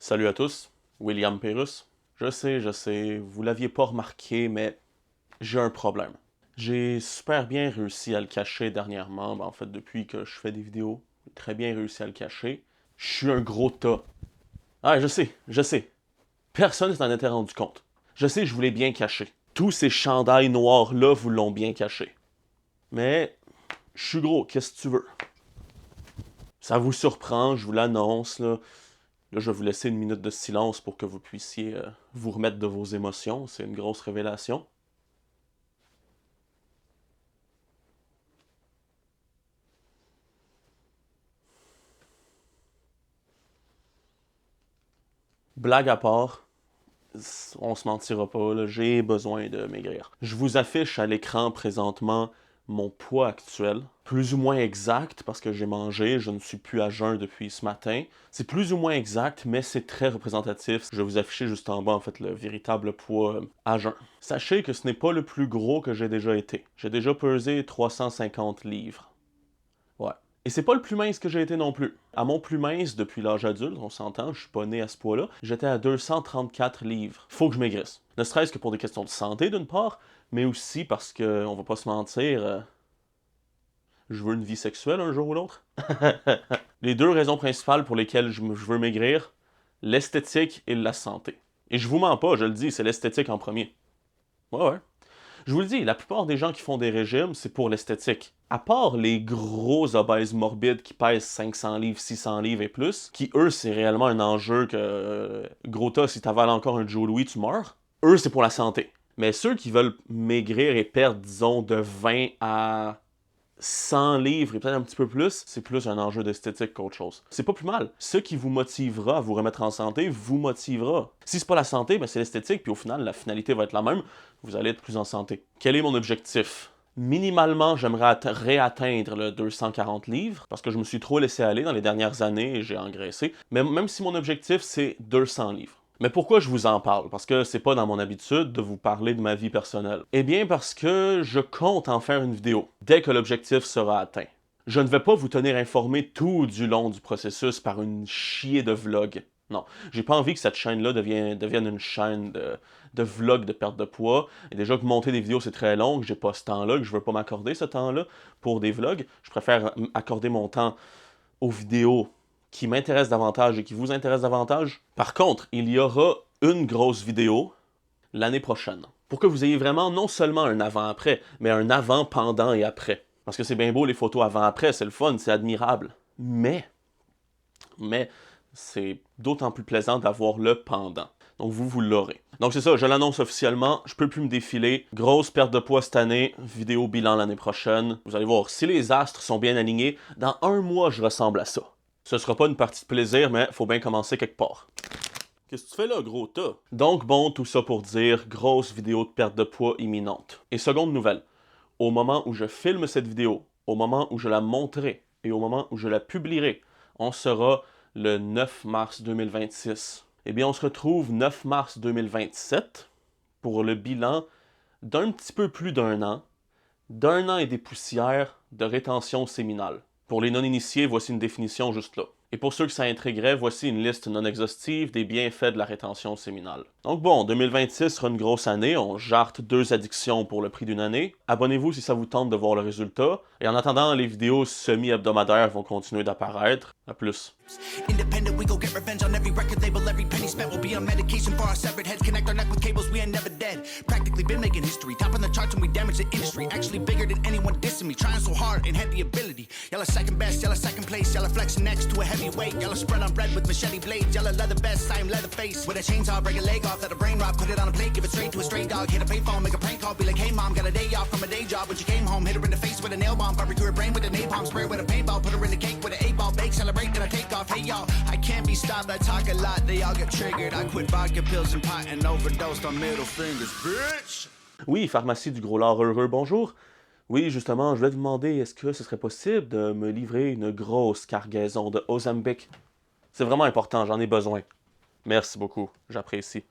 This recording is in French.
Salut à tous, William Pérusse. Je sais, vous l'aviez pas remarqué, mais j'ai un problème. J'ai super bien réussi à le cacher dernièrement, en fait depuis que je fais des vidéos, j'ai très bien réussi à le cacher. Je suis un gros tas. Ah, je sais. Personne ne s'en était rendu compte. Je sais, je vous l'ai bien caché. Tous ces chandails noirs-là vous l'ont bien caché. Mais, je suis gros, qu'est-ce que tu veux? Ça vous surprend, je vous l'annonce, là. Là, je vais vous laisser une minute de silence pour que vous puissiez vous remettre de vos émotions. C'est une grosse révélation. Blague à part, on se mentira pas, là, j'ai besoin de maigrir. Je vous affiche à l'écran présentement mon poids actuel, plus ou moins exact parce que j'ai mangé, je ne suis plus à jeun depuis ce matin. C'est plus ou moins exact, mais c'est très représentatif. Je vais vous afficher juste en bas en fait le véritable poids à jeun. Sachez que ce n'est pas le plus gros que j'ai déjà été. J'ai déjà pesé 350 livres. Ouais. Et c'est pas le plus mince que j'ai été non plus. À mon plus mince depuis l'âge adulte, on s'entend, je suis pas né à ce poids-là, j'étais à 234 livres. Faut que je maigrisse. Ne serait-ce que pour des questions de santé d'une part, mais aussi parce que, on va pas se mentir, je veux une vie sexuelle un jour ou l'autre. Les deux raisons principales pour lesquelles je veux maigrir, l'esthétique et la santé. Et je vous mens pas, je le dis, c'est l'esthétique en premier. Ouais. Je vous le dis, la plupart des gens qui font des régimes, c'est pour l'esthétique. À part les gros obèses morbides qui pèsent 500 livres, 600 livres et plus, qui eux, c'est réellement un enjeu que, gros tas, si t'avales encore un Joe Louis, tu meurs. Eux, c'est pour la santé. Mais ceux qui veulent maigrir et perdre, disons, de 20 à 100 livres et peut-être un petit peu plus, c'est plus un enjeu d'esthétique qu'autre chose. C'est pas plus mal. Ce qui vous motivera à vous remettre en santé vous motivera. Si c'est pas la santé, ben c'est l'esthétique, puis au final, la finalité va être la même. Vous allez être plus en santé. Quel est mon objectif? Minimalement, j'aimerais réatteindre le 240 livres, parce que je me suis trop laissé aller dans les dernières années et j'ai engraissé. Mais même si mon objectif, c'est 200 livres. Mais pourquoi je vous en parle? Parce que c'est pas dans mon habitude de vous parler de ma vie personnelle. Eh bien parce que je compte en faire une vidéo, dès que l'objectif sera atteint. Je ne vais pas vous tenir informé tout du long du processus par une chier de vlog. Non, j'ai pas envie que cette chaîne-là devienne une chaîne de vlog de perte de poids. Et déjà que monter des vidéos c'est très long, que j'ai pas ce temps-là, que je veux pas m'accorder ce temps-là pour des vlogs. Je préfère accorder mon temps aux vidéos qui m'intéressent davantage et qui vous intéressent davantage. Par contre, il y aura une grosse vidéo l'année prochaine. Pour que vous ayez vraiment non seulement un avant-après, mais un avant, pendant et après. Parce que c'est bien beau les photos avant-après, c'est le fun, c'est admirable. Mais c'est d'autant plus plaisant d'avoir le pendant. Donc vous l'aurez. Donc c'est ça, je l'annonce officiellement, je peux plus me défiler. Grosse perte de poids cette année, vidéo bilan l'année prochaine. Vous allez voir, si les astres sont bien alignés, dans un mois je ressemble à ça. Ce sera pas une partie de plaisir, mais faut bien commencer quelque part. Qu'est-ce que tu fais là, gros tas? Donc bon, tout ça pour dire, grosse vidéo de perte de poids imminente. Et seconde nouvelle, au moment où je filme cette vidéo, au moment où je la monterai et au moment où je la publierai, on sera le 9 mars 2026. Eh bien, on se retrouve 9 mars 2027 pour le bilan d'un petit peu plus d'un an et des poussières de rétention séminale. Pour les non-initiés, voici une définition juste là. Et pour ceux que ça intriguerait, voici une liste non exhaustive des bienfaits de la rétention séminale. Donc bon, 2026 sera une grosse année, on jarte 2 addictions pour le prix d'une année. Abonnez-vous si ça vous tente de voir le résultat. Et en attendant, les vidéos semi-hebdomadaires vont continuer d'apparaître. À plus. Independent, we go get revenge on every record label. Every penny spent will be on medication for our severed heads. Connect our neck with cables, we ain't never dead. Practically been making history. Top on the charts and we damage the industry. Actually bigger than anyone dissing me. Trying so hard and had the ability. Y'all are second best, y'all are second place. Y'all are flexing next to a heavyweight. Y'all are spread on bread with machete blades. Y'all are leather vest, I am leather face. With a chainsaw, break a leg off, let a brain rot. Put it on a plate, give it straight to a stray dog. Hit a payphone, make a prank call. Be like, hey mom, got a day off from a day job. But you came home, hit her in the face with a nail bomb. Barbecue her brain with a napalm. Spray with a paintball. Put her in the cake with an 8-ball. Bake, celebrate, then I take off. Hey y'all, I can't be stopped, I talk a lot, they all get triggered. I quit vodka pills and pot and overdosed on middle fingers, bitch! Oui, pharmacie du gros lard heureux, bonjour. Oui, justement, je voulais vous demander, est-ce que ce serait possible de me livrer une grosse cargaison de Ozempic? C'est vraiment important, j'en ai besoin. Merci beaucoup, j'apprécie.